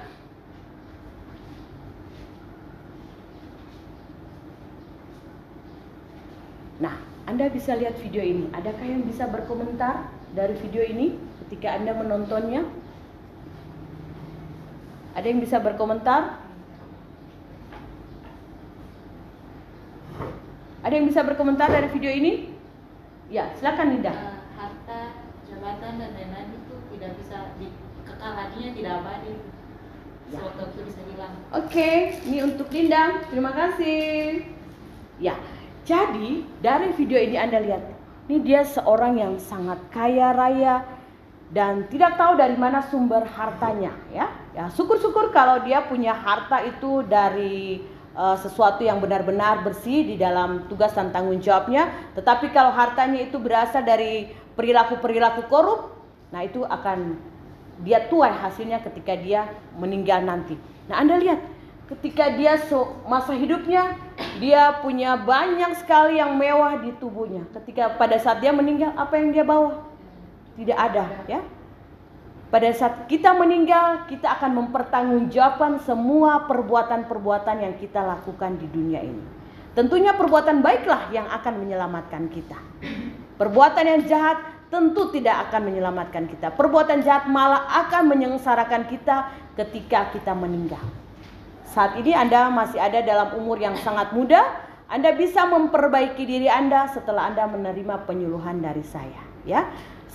Nah, Anda bisa lihat video ini. Adakah yang bisa berkomentar dari video ini ketika Anda menontonnya? Ada yang bisa berkomentar? Ada yang bisa berkomentar dari video ini? Ya, silakan Linda. Harta, jabatan dan lain-lain itu tidak bisa kekal, artinya tidak abadi. Ya. sewaktu bisa hilang. Oke, ini untuk Linda. Terima kasih. Ya, jadi dari video ini Anda lihat, ini dia seorang yang sangat kaya raya dan tidak tahu dari mana sumber hartanya, ya. Ya, syukur-syukur kalau dia punya harta itu dari sesuatu yang benar-benar bersih di dalam tugas dan tanggung jawabnya. Tetapi kalau hartanya itu berasal dari perilaku-perilaku korup, nah itu akan dia tuai hasilnya ketika dia meninggal nanti. Nah, Anda lihat, ketika dia masa hidupnya, dia punya banyak sekali yang mewah di tubuhnya. Ketika pada saat dia meninggal, apa yang dia bawa? Tidak ada, ya. Pada saat kita meninggal, kita akan mempertanggungjawabkan semua perbuatan-perbuatan yang kita lakukan di dunia ini. Tentunya perbuatan baiklah yang akan menyelamatkan kita. Perbuatan yang jahat tentu tidak akan menyelamatkan kita. Perbuatan jahat malah akan menyengsarakan kita ketika kita meninggal. Saat ini Anda masih ada dalam umur yang sangat muda. Anda bisa memperbaiki diri Anda setelah Anda menerima penyuluhan dari saya, ya.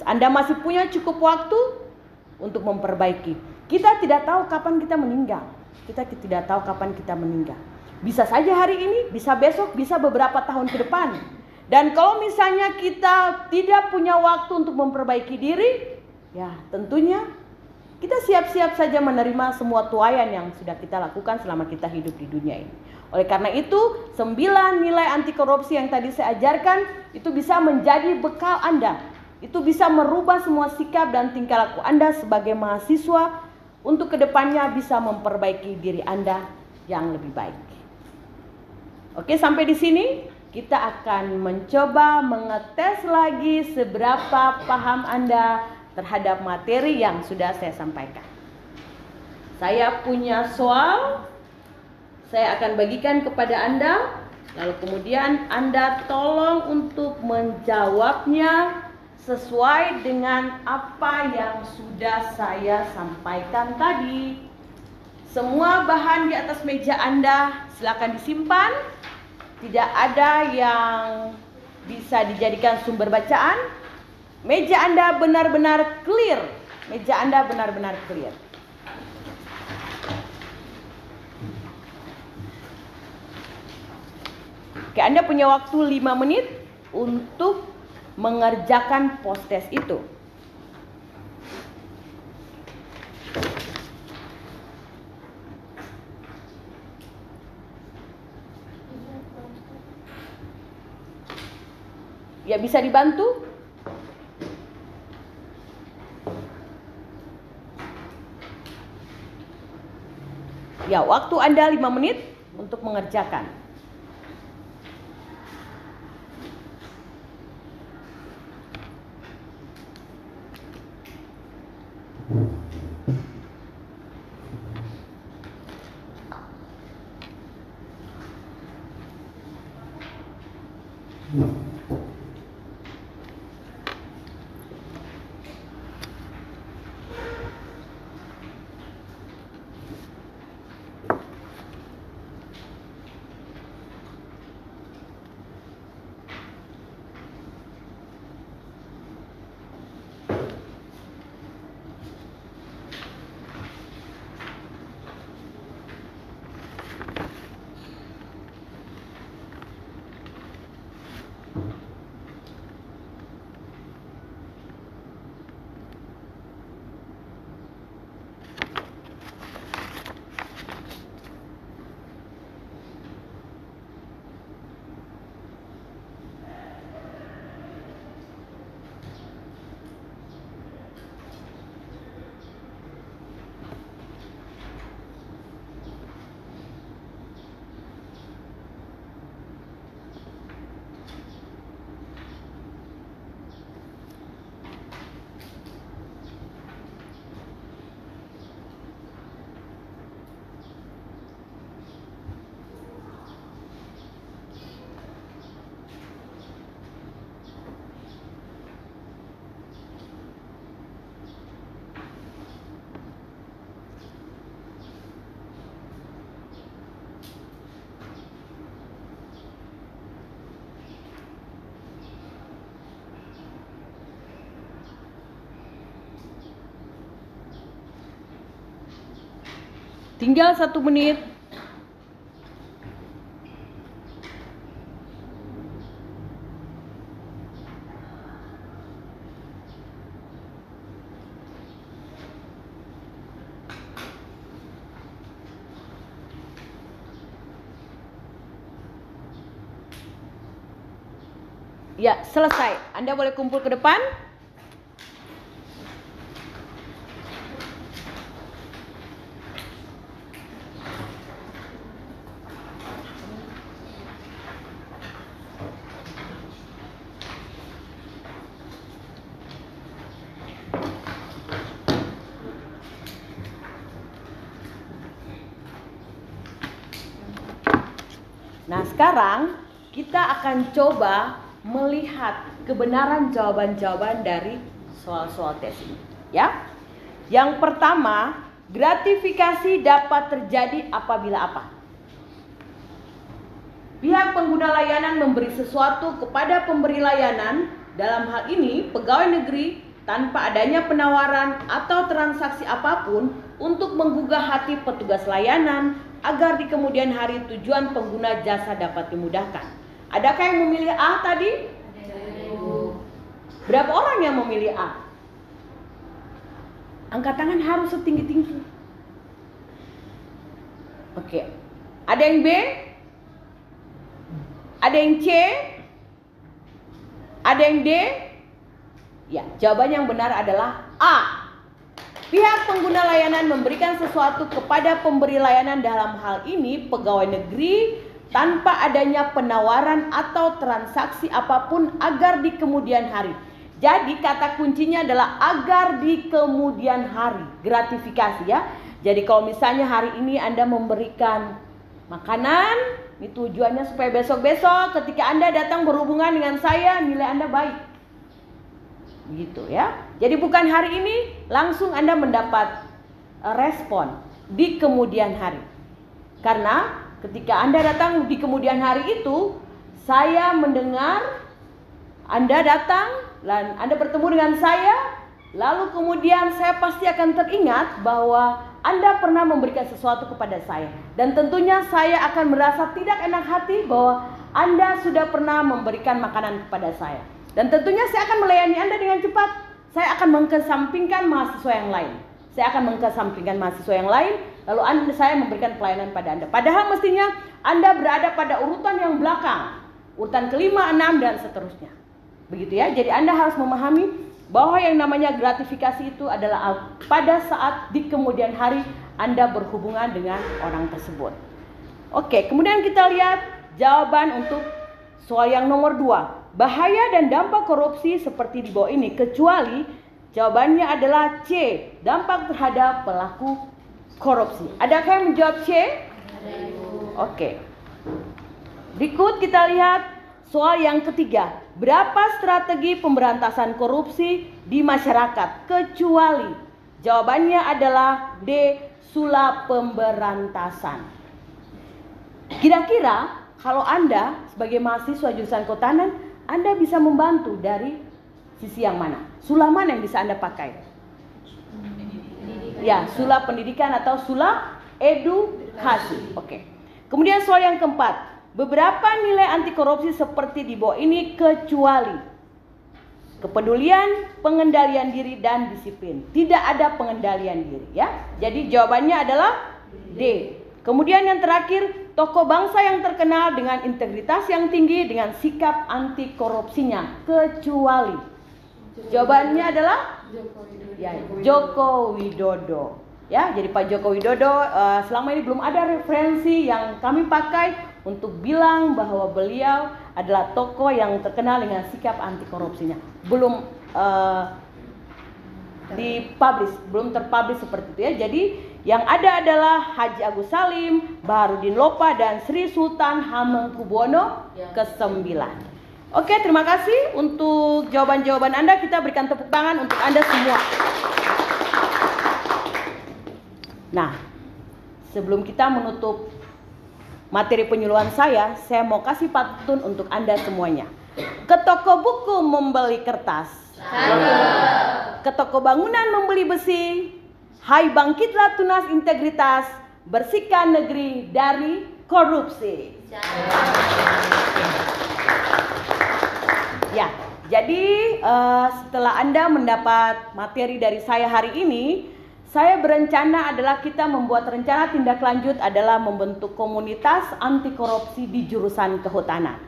Anda masih punya cukup waktu untuk memperbaiki. Kita tidak tahu kapan kita meninggal. Kita tidak tahu kapan kita meninggal. Bisa saja hari ini, bisa besok, bisa beberapa tahun ke depan. Dan kalau misalnya kita tidak punya waktu untuk memperbaiki diri, ya tentunya kita siap-siap saja menerima semua tuaian yang sudah kita lakukan selama kita hidup di dunia ini. Oleh karena itu, 9 nilai anti korupsi yang tadi saya ajarkan itu bisa menjadi bekal Anda. Itu bisa merubah semua sikap dan tingkah laku Anda sebagai mahasiswa untuk kedepannya bisa memperbaiki diri Anda yang lebih baik. Oke, sampai di sini kita akan mencoba mengetes lagi seberapa paham Anda terhadap materi yang sudah saya sampaikan. Saya punya soal, saya akan bagikan kepada Anda, lalu kemudian Anda tolong untuk menjawabnya sesuai dengan apa yang sudah saya sampaikan tadi. Semua bahan di atas meja Anda silakan disimpan. Tidak ada yang bisa dijadikan sumber bacaan. Meja Anda benar-benar clear. Meja Anda benar-benar clear. Oke, Anda punya waktu 5 menit untuk mengerjakan post test itu. Ya, bisa dibantu? Ya, waktu Anda 5 menit untuk mengerjakan. Tinggal 1 menit. Ya, selesai. Anda boleh kumpul ke depan. Nah, sekarang kita akan coba melihat kebenaran jawaban-jawaban dari soal-soal tes ini, ya. Yang pertama, gratifikasi dapat terjadi apabila apa? Pihak pengguna layanan memberi sesuatu kepada pemberi layanan, dalam hal ini pegawai negeri, tanpa adanya penawaran atau transaksi apapun untuk menggugah hati petugas layanan agar di kemudian hari tujuan pengguna jasa dapat dimudahkan. Adakah yang memilih A tadi? Berapa orang yang memilih A? Angkat tangan harus setinggi-tinggi. Oke. Ada yang B? Ada yang C? Ada yang D? Ya, jawaban yang benar adalah A. Pihak pengguna layanan memberikan sesuatu kepada pemberi layanan, dalam hal ini pegawai negeri, tanpa adanya penawaran atau transaksi apapun agar di kemudian hari. Jadi kata kuncinya adalah agar di kemudian hari, gratifikasi ya. Jadi kalau misalnya hari ini Anda memberikan makanan, ini tujuannya supaya besok-besok ketika Anda datang berhubungan dengan saya, nilai Anda baik. Gitu ya. Jadi bukan hari ini langsung Anda mendapat respon di kemudian hari. Karena ketika Anda datang di kemudian hari itu, saya mendengar Anda datang dan Anda bertemu dengan saya, lalu kemudian saya pasti akan teringat bahwa Anda pernah memberikan sesuatu kepada saya. Dan tentunya saya akan merasa tidak enak hati bahwa Anda sudah pernah memberikan makanan kepada saya. Dan tentunya saya akan melayani Anda dengan cepat. Saya akan mengkesampingkan mahasiswa yang lain. Saya akan mengkesampingkan mahasiswa yang lain, lalu saya memberikan pelayanan pada Anda. Padahal mestinya Anda berada pada urutan yang belakang, urutan kelima, 6, dan seterusnya. Begitu ya. Jadi Anda harus memahami bahwa yang namanya gratifikasi itu adalah pada saat di kemudian hari Anda berhubungan dengan orang tersebut. Oke, kemudian kita lihat jawaban untuk soal yang nomor 2. Bahaya dan dampak korupsi seperti di bawah ini, kecuali jawabannya adalah C, dampak terhadap pelaku korupsi. Adakah yang menjawab C? Oke. Berikut kita lihat soal yang ketiga. Berapa strategi pemberantasan korupsi di masyarakat, kecuali jawabannya adalah D, sulap pemberantasan. Kira-kira kalau Anda sebagai mahasiswa jurusan kehutanan, Anda bisa membantu dari sisi yang mana? Sulap mana yang bisa Anda pakai? Ya, sulap pendidikan atau sulap edukasi. Oke. Kemudian soal yang keempat. Beberapa nilai anti korupsi seperti di bawah ini, kecuali kepedulian, pengendalian diri, dan disiplin. Tidak ada pengendalian diri ya. Jadi jawabannya adalah D. Kemudian yang terakhir, tokoh bangsa yang terkenal dengan integritas yang tinggi dengan sikap anti korupsinya, kecuali. Jawabannya adalah Joko Widodo. Ya, jadi Pak Joko Widodo selama ini belum ada referensi yang kami pakai untuk bilang bahwa beliau adalah tokoh yang terkenal dengan sikap anti korupsinya. Belum dipublish, belum terpublish seperti itu ya. Jadi yang ada adalah Haji Agus Salim, Baharudin Lopa, dan Sri Sultan Hamengkubuwono ke-9. Oke, terima kasih untuk jawaban-jawaban Anda. Kita berikan tepuk tangan untuk Anda semua. Nah, sebelum kita menutup materi penyuluhan saya mau kasih pantun untuk Anda semuanya. Ke toko buku membeli kertas, ke toko bangunan membeli besi. Hai bangkitlah tunas integritas, bersihkan negeri dari korupsi. Ya, jadi setelah Anda mendapat materi dari saya hari ini, saya berencana adalah kita membuat rencana tindak lanjut adalah membentuk komunitas anti korupsi di jurusan kehutanan.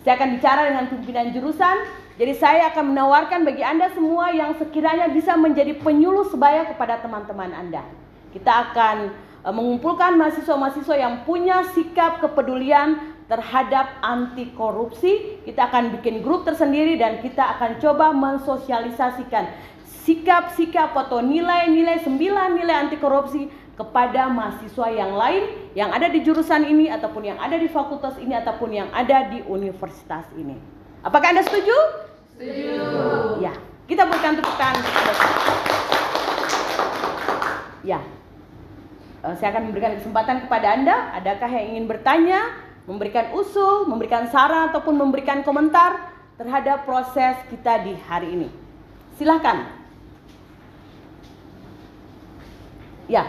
Saya akan bicara dengan pimpinan jurusan, jadi saya akan menawarkan bagi Anda semua yang sekiranya bisa menjadi penyuluh sebaya kepada teman-teman Anda. Kita akan mengumpulkan mahasiswa-mahasiswa yang punya sikap kepedulian terhadap anti korupsi. Kita akan bikin grup tersendiri dan kita akan coba mensosialisasikan sikap-sikap atau nilai-nilai 9 nilai anti korupsi kepada mahasiswa yang lain yang ada di jurusan ini ataupun yang ada di fakultas ini ataupun yang ada di universitas ini. Apakah Anda setuju? Setuju. Ya, kita berikan tepuk tangan kepada saya. Ya. Saya akan memberikan kesempatan kepada Anda. Adakah yang ingin bertanya, memberikan usul, memberikan saran ataupun memberikan komentar terhadap proses kita di hari ini? Silakan. Ya.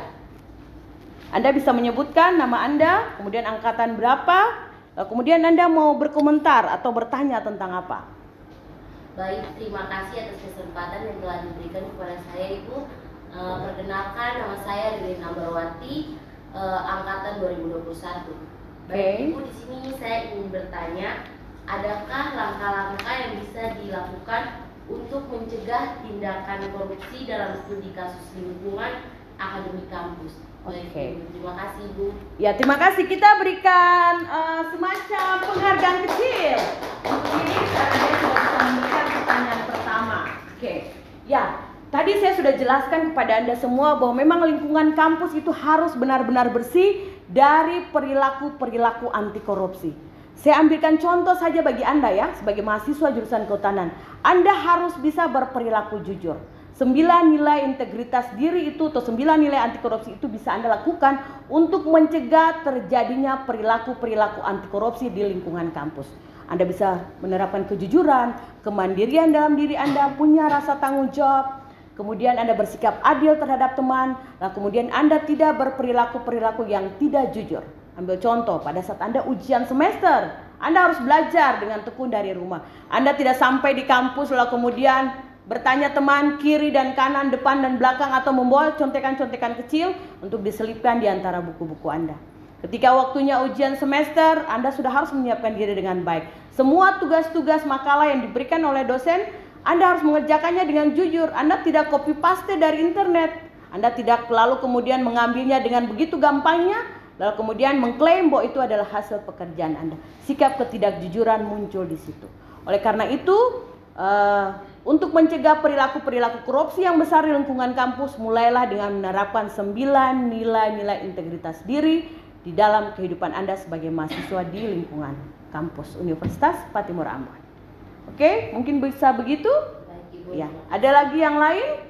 Anda bisa menyebutkan nama Anda, kemudian angkatan berapa, kemudian Anda mau berkomentar atau bertanya tentang apa? Baik, terima kasih atas kesempatan yang telah diberikan kepada saya, Ibu. Perkenalkan, nama saya Ririn Ambarwati, angkatan 2021. Baik, Ibu, di sini saya ingin bertanya, adakah langkah-langkah yang bisa dilakukan untuk mencegah tindakan korupsi dalam studi kasus lingkungan akademik kampus? Oke. Terima kasih, Ibu. Ya, terima kasih. Kita berikan semacam penghargaan kecil untuk ini karena dia sudah bisa memberikan pertanyaan pertama. Oke. Ya, tadi saya sudah jelaskan kepada Anda semua bahwa memang lingkungan kampus itu harus benar-benar bersih dari perilaku-perilaku anti korupsi. Saya ambilkan contoh saja bagi Anda ya, sebagai mahasiswa jurusan kehutanan. Anda harus bisa berperilaku jujur. 9 nilai integritas diri itu atau 9 nilai anti korupsi itu bisa Anda lakukan untuk mencegah terjadinya perilaku-perilaku anti korupsi di lingkungan kampus. Anda bisa menerapkan kejujuran, kemandirian dalam diri Anda, punya rasa tanggung jawab, kemudian Anda bersikap adil terhadap teman, nah kemudian Anda tidak berperilaku-perilaku yang tidak jujur. Ambil contoh, pada saat Anda ujian semester, Anda harus belajar dengan tekun dari rumah. Anda tidak sampai di kampus lalu kemudian bertanya teman kiri dan kanan, depan dan belakang, atau membawa contekan-contekan kecil untuk diselipkan di antara buku-buku Anda. Ketika waktunya ujian semester, Anda sudah harus menyiapkan diri dengan baik. Semua tugas-tugas makalah yang diberikan oleh dosen, Anda harus mengerjakannya dengan jujur. Anda tidak copy paste dari internet. Anda tidak lalu kemudian mengambilnya dengan begitu gampangnya, lalu kemudian mengklaim bahwa itu adalah hasil pekerjaan Anda. Sikap ketidakjujuran muncul di situ. Oleh karena itu, untuk mencegah perilaku-perilaku korupsi yang besar di lingkungan kampus, mulailah dengan menerapkan 9 nilai-nilai integritas diri di dalam kehidupan Anda sebagai mahasiswa di lingkungan kampus Universitas Patimura Ambon. Oke, mungkin bisa begitu? Baik, Ibu. Ya, ada lagi yang lain?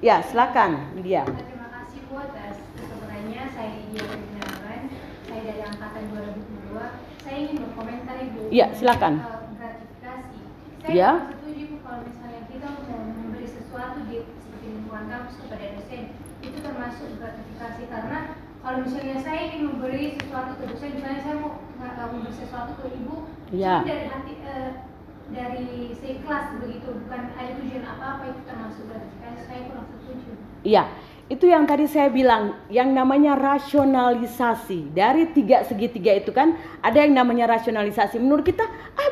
Ya, silakan, Lydia. Terima kasih Bu atas kesempatannya. Saya Lydia Kurniawan, saya dari angkatan 2002. Saya ingin berkomentar Ibu. Iya, silakan. Gratifikasi. Iya. Saya setuju Bu kalau misalnya kita mau memberi sesuatu di lingkungan kampus kepada dosen, itu termasuk gratifikasi. Karena kalau misalnya saya ingin memberi sesuatu ke dosen, misalnya saya mau memberi sesuatu ke Ibu, Iya. itu dari hati, dari seikhlas begitu, bukan ada tujuan apa-apa, itu termasuk gratifikasi. Saya kurang setuju. Iya, itu yang tadi saya bilang, yang namanya rasionalisasi. Dari 3 segitiga itu kan ada yang namanya rasionalisasi. Menurut kita,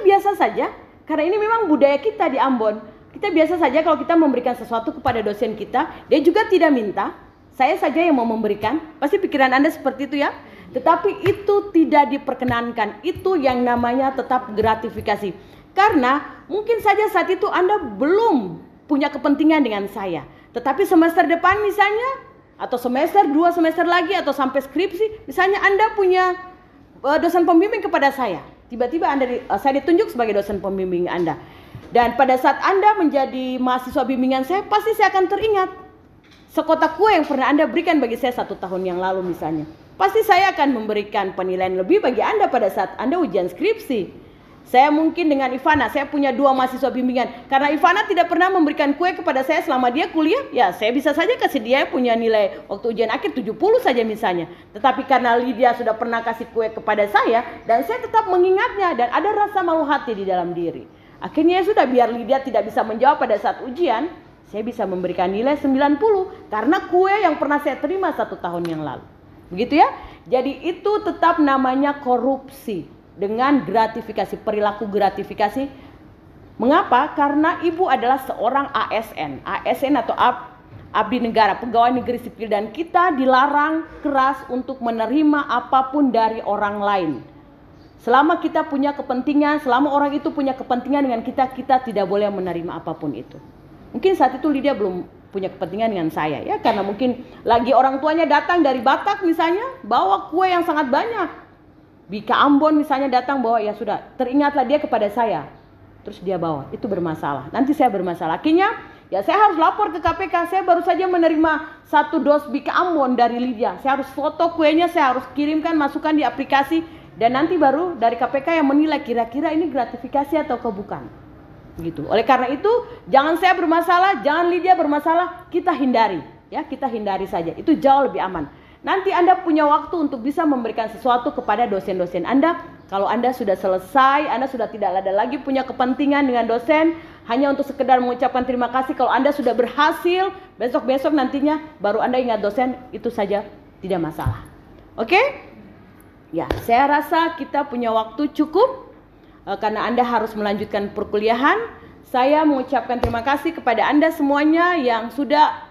biasa saja. Karena ini memang budaya kita di Ambon. Kita biasa saja kalau kita memberikan sesuatu kepada dosen kita, dia juga tidak minta. Saya saja yang mau memberikan. Pasti pikiran Anda seperti itu ya. Tetapi itu tidak diperkenankan. Itu yang namanya tetap gratifikasi. Karena mungkin saja saat itu Anda belum punya kepentingan dengan saya. Tetapi semester depan misalnya, atau semester 2 semester lagi, atau sampai skripsi, misalnya Anda punya dosen pembimbing kepada saya. Tiba-tiba saya ditunjuk sebagai dosen pembimbing Anda. Dan pada saat Anda menjadi mahasiswa bimbingan saya, pasti saya akan teringat sekotak kue yang pernah Anda berikan bagi saya 1 tahun yang lalu misalnya. Pasti saya akan memberikan penilaian lebih bagi Anda pada saat Anda ujian skripsi. Saya mungkin dengan Ivana, saya punya 2 mahasiswa bimbingan. Karena Ivana tidak pernah memberikan kue kepada saya selama dia kuliah, ya saya bisa saja kasih dia punya nilai waktu ujian akhir 70 saja misalnya. Tetapi karena Lydia sudah pernah kasih kue kepada saya, dan saya tetap mengingatnya, dan ada rasa malu hati di dalam diri. Akhirnya sudah, biar Lydia tidak bisa menjawab pada saat ujian, saya bisa memberikan nilai 90 karena kue yang pernah saya terima 1 tahun yang lalu. Begitu ya? Jadi itu tetap namanya korupsi dengan gratifikasi, perilaku gratifikasi. Mengapa? Karena ibu adalah seorang ASN. ASN atau abdi negara, pegawai negeri sipil, dan kita dilarang keras untuk menerima apapun dari orang lain. Selama kita punya kepentingan, selama orang itu punya kepentingan dengan kita, kita tidak boleh menerima apapun itu. Mungkin saat itu Lydia belum punya kepentingan dengan saya ya, karena mungkin lagi orang tuanya datang dari Batak misalnya, bawa kue yang sangat banyak. Bika Ambon misalnya datang bawa, ya sudah, teringatlah dia kepada saya. Terus dia bawa, itu bermasalah. Nanti saya bermasalah. Akhirnya ya saya harus lapor ke KPK. Saya baru saja menerima 1 dos Bika Ambon dari Lydia. Saya harus foto kuenya, saya harus kirimkan, masukkan di aplikasi. Dan nanti baru dari KPK yang menilai kira-kira ini gratifikasi atau bukan. Gitu. Oleh karena itu, jangan saya bermasalah, jangan Lydia bermasalah, kita hindari. Ya, kita hindari saja. Itu jauh lebih aman. Nanti Anda punya waktu untuk bisa memberikan sesuatu kepada dosen-dosen Anda. Kalau Anda sudah selesai, Anda sudah tidak ada lagi punya kepentingan dengan dosen, hanya untuk sekedar mengucapkan terima kasih. Kalau Anda sudah berhasil, besok-besok nantinya baru Anda ingat dosen, itu saja tidak masalah. Oke? Ya, saya rasa kita punya waktu cukup karena Anda harus melanjutkan perkuliahan. Saya mengucapkan terima kasih kepada Anda semuanya yang sudah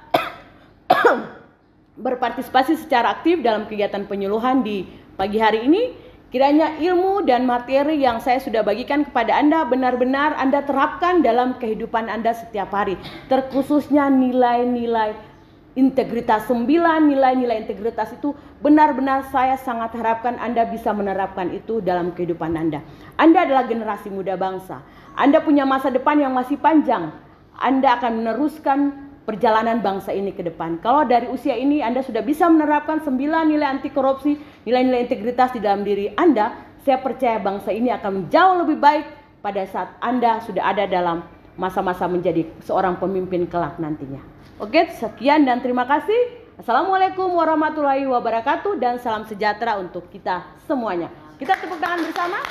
berpartisipasi secara aktif dalam kegiatan penyuluhan di pagi hari ini. Kiranya ilmu dan materi yang saya sudah bagikan kepada Anda benar-benar Anda terapkan dalam kehidupan Anda setiap hari. Terkhususnya nilai-nilai integritas, 9 nilai-nilai integritas itu benar-benar saya sangat harapkan Anda bisa menerapkan itu dalam kehidupan Anda. Anda adalah generasi muda bangsa. Anda punya masa depan yang masih panjang. Anda akan meneruskan perjalanan bangsa ini ke depan. Kalau dari usia ini Anda sudah bisa menerapkan 9 nilai anti korupsi, nilai-nilai integritas di dalam diri Anda, saya percaya bangsa ini akan jauh lebih baik pada saat Anda sudah ada dalam masa-masa menjadi seorang pemimpin kelak nantinya. Oke, sekian dan terima kasih. Assalamualaikum warahmatullahi wabarakatuh dan salam sejahtera untuk kita semuanya. Kita tepuk tangan bersama.